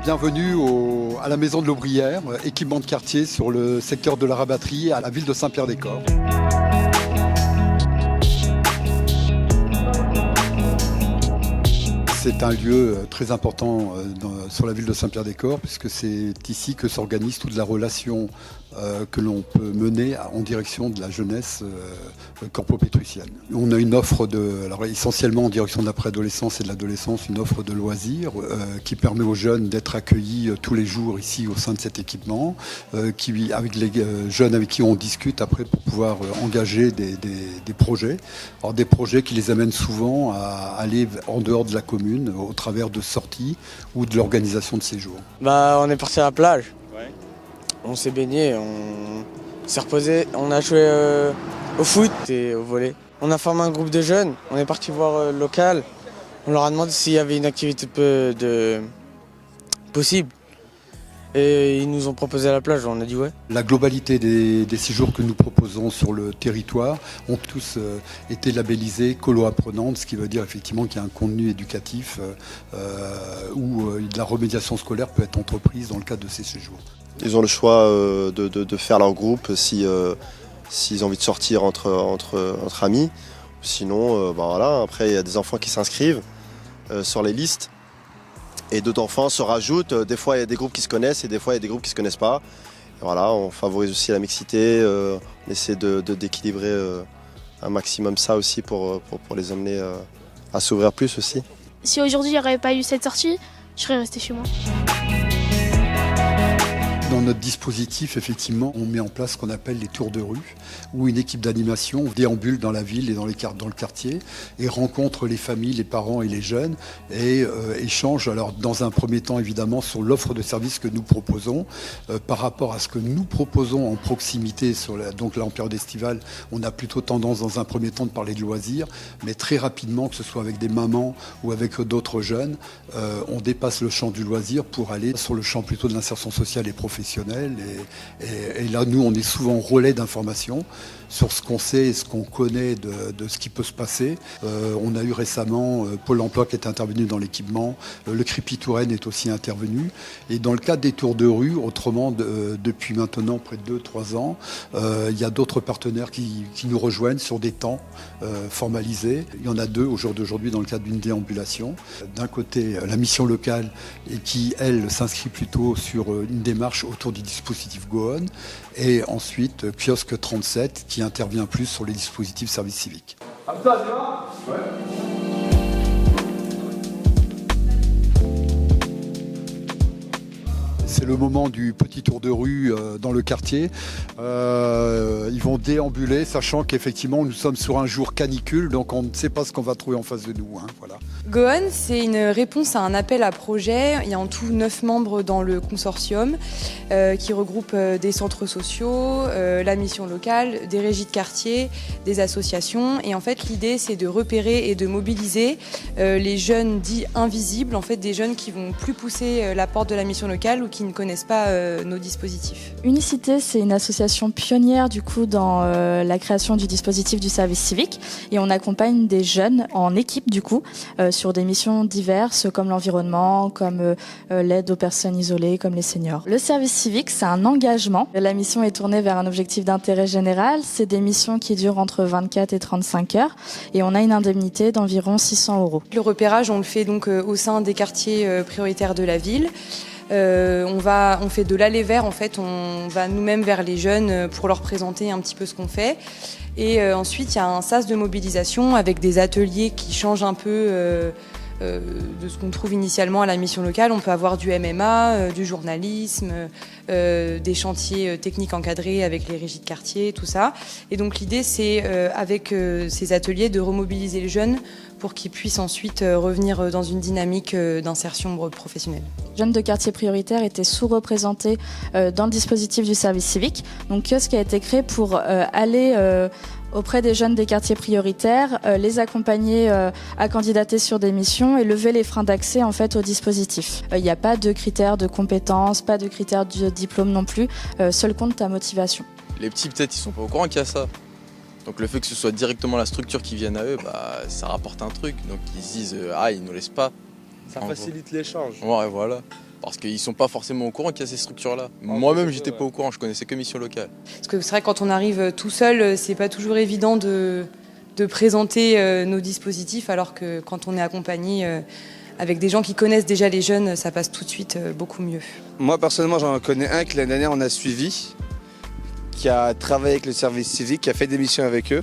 Bienvenue à la Maison de l'Aubrière, équipement de quartier sur le secteur de la Rabatterie à la ville de Saint-Pierre-des-Corps. C'est un lieu très important sur la ville de Saint-Pierre-des-Corps puisque c'est ici que s'organise toute la relation que l'on peut mener en direction de la jeunesse corpo-pétrusienne. On a une offre alors essentiellement en direction de la préadolescence et de l'adolescence, une offre de loisirs qui permet aux jeunes d'être accueillis tous les jours ici au sein de cet équipement, avec les jeunes avec qui on discute après pour pouvoir engager des projets. Alors des projets qui les amènent souvent à aller en dehors de la commune au travers de sorties ou de l'organisation de séjours. On est parti à la plage. On s'est baigné, on s'est reposé, on a joué au foot et au volley. On a formé un groupe de jeunes, on est parti voir le local. On leur a demandé s'il y avait une activité possible. Et ils nous ont proposé à la plage, on a dit ouais. La globalité des séjours que nous proposons sur le territoire ont tous été labellisés colo apprenante, ce qui veut dire effectivement qu'il y a un contenu éducatif où de la remédiation scolaire peut être entreprise dans le cadre de ces séjours. Ils ont le choix de faire leur groupe s'ils ont envie de sortir entre amis. Sinon, voilà. Après, il y a des enfants qui s'inscrivent sur les listes. Et d'autres enfants se rajoutent. Des fois, il y a des groupes qui se connaissent et des fois, il y a des groupes qui ne se connaissent pas. Et voilà, on favorise aussi la mixité. On essaie d'équilibrer un maximum ça aussi pour les amener à s'ouvrir plus aussi. Si aujourd'hui, il n'y aurait pas eu cette sortie, je serais restée chez moi. Dans notre dispositif, effectivement, on met en place ce qu'on appelle les tours de rue, où une équipe d'animation déambule dans la ville et dans le quartier et rencontre les familles, les parents et les jeunes et échange, alors dans un premier temps évidemment, sur l'offre de services que nous proposons. Par rapport à ce que nous proposons en proximité, donc là en période estivale, on a plutôt tendance dans un premier temps de parler de loisirs, mais très rapidement, que ce soit avec des mamans ou avec d'autres jeunes, on dépasse le champ du loisir pour aller sur le champ plutôt de l'insertion sociale et professionnelle. Et là, nous, on est souvent relais d'informations sur ce qu'on sait et ce qu'on connaît de ce qui peut se passer. On a eu récemment Pôle emploi qui est intervenu dans l'équipement, le CRIPI Touraine est aussi intervenu. Et dans le cadre des tours de rue, autrement, depuis maintenant près de 2-3 ans, il y a d'autres partenaires qui nous rejoignent sur des temps formalisés. Il y en a 2 au jour d'aujourd'hui dans le cadre d'une déambulation. D'un côté, la mission locale et qui, elle, s'inscrit plutôt sur une démarche autour du dispositif Goon, et ensuite Kiosque 37 qui intervient plus sur les dispositifs service civique. C'est le moment du petit tour de rue dans le quartier. Ils vont déambuler, sachant qu'effectivement nous sommes sur un jour canicule, donc on ne sait pas ce qu'on va trouver en face de nous. Voilà. Goon, c'est une réponse à un appel à projet. Il y a en tout 9 membres dans le consortium qui regroupe des centres sociaux, la mission locale, des régies de quartier, des associations. Et en fait, l'idée, c'est de repérer et de mobiliser les jeunes dits invisibles, en fait, des jeunes qui vont plus pousser la porte de la mission locale ou qui ne connaissent pas nos dispositifs. Unicité, c'est une association pionnière du coup dans la création du dispositif du service civique et on accompagne des jeunes en équipe du coup sur des missions diverses comme l'environnement, comme l'aide aux personnes isolées, comme les seniors. Le service civique, c'est un engagement. La mission est tournée vers un objectif d'intérêt général. C'est des missions qui durent entre 24 et 35 heures et on a une indemnité d'environ 600 €. Le repérage, on le fait donc au sein des quartiers prioritaires de la ville. On fait de l'aller vers, en fait, on va nous-mêmes vers les jeunes pour leur présenter un petit peu ce qu'on fait. Et ensuite, il y a un sas de mobilisation avec des ateliers qui changent un peu de ce qu'on trouve initialement à la mission locale. On peut avoir du MMA, du journalisme, des chantiers techniques encadrés avec les régies de quartier, tout ça. Et donc l'idée, c'est avec ces ateliers de remobiliser les jeunes pour qu'ils puissent ensuite revenir dans une dynamique d'insertion professionnelle. Les jeunes de quartier prioritaire étaient sous-représentés dans le dispositif du service civique. Donc Kiosque a été créé pour aller auprès des jeunes des quartiers prioritaires, les accompagner à candidater sur des missions et lever les freins d'accès en fait au dispositif. Il n'y a pas de critères de compétences, pas de critères de diplôme non plus, seul compte ta motivation. Les petits peut-être ils sont pas au courant qu'il y a ça. Donc le fait que ce soit directement la structure qui vienne à eux, ça rapporte un truc. Donc ils se disent ils nous laissent pas. Ça facilite l'échange. Ouais, voilà. Parce qu'ils sont pas forcément au courant qu'il y a ces structures-là. Moi-même, j'étais pas au courant, je connaissais que Mission Locale. Parce que c'est vrai que quand on arrive tout seul, c'est pas toujours évident de présenter nos dispositifs, alors que quand on est accompagné avec des gens qui connaissent déjà les jeunes, ça passe tout de suite beaucoup mieux. Moi personnellement j'en connais un que l'année dernière on a suivi, qui a travaillé avec le service civique, qui a fait des missions avec eux.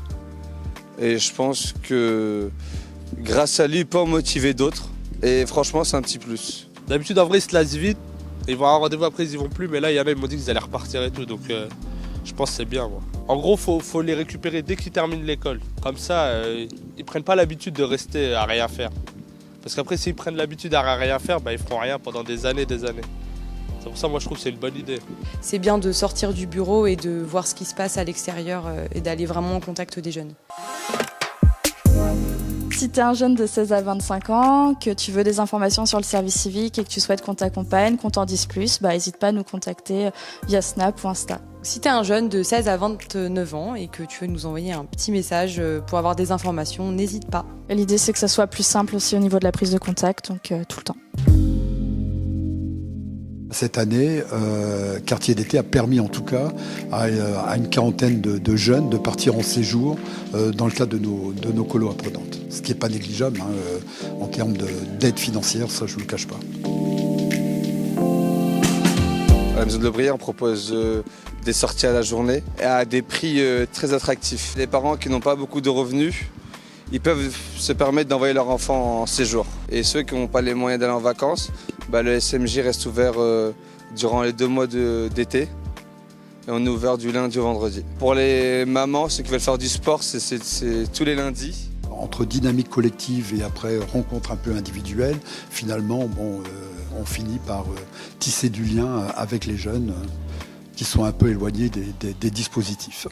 Et je pense que grâce à lui, il peut en motiver d'autres. Et franchement c'est un petit plus. D'habitude en vrai ils se lassent vite, ils vont avoir un rendez-vous après ils y vont plus, mais là il y en a ils m'ont dit qu'ils allaient repartir et tout, donc je pense que c'est bien moi. En gros faut les récupérer dès qu'ils terminent l'école. Comme ça ils prennent pas l'habitude de rester à rien faire. Parce qu'après, s'ils prennent l'habitude à rien faire, ils feront rien pendant des années et des années. C'est pour ça, moi, je trouve que c'est une bonne idée. C'est bien de sortir du bureau et de voir ce qui se passe à l'extérieur et d'aller vraiment en contact des jeunes. Si tu es un jeune de 16 à 25 ans, que tu veux des informations sur le service civique et que tu souhaites qu'on t'accompagne, qu'on t'en dise plus, n'hésite pas à nous contacter via Snap ou Insta. Si tu es un jeune de 16 à 29 ans et que tu veux nous envoyer un petit message pour avoir des informations, n'hésite pas. L'idée, c'est que ça soit plus simple aussi au niveau de la prise de contact, donc tout le temps. Cette année, Quartier d'été a permis en tout cas à une quarantaine de jeunes de partir en séjour dans le cadre de nos colos apprenantes. Ce qui n'est pas négligeable en termes d'aide financière, ça je ne le cache pas. À la Maison de l'Ouvrier, on propose des sorties à la journée et à des prix très attractifs. Les parents qui n'ont pas beaucoup de revenus, ils peuvent se permettre d'envoyer leur enfant en séjour. Et ceux qui n'ont pas les moyens d'aller en vacances, le SMJ reste ouvert durant les 2 mois d'été. Et on est ouvert du lundi au vendredi. Pour les mamans, ceux qui veulent faire du sport, c'est tous les lundis. Entre dynamique collective et après rencontre un peu individuelle, finalement, on finit par tisser du lien avec les jeunes qui sont un peu éloignés des dispositifs.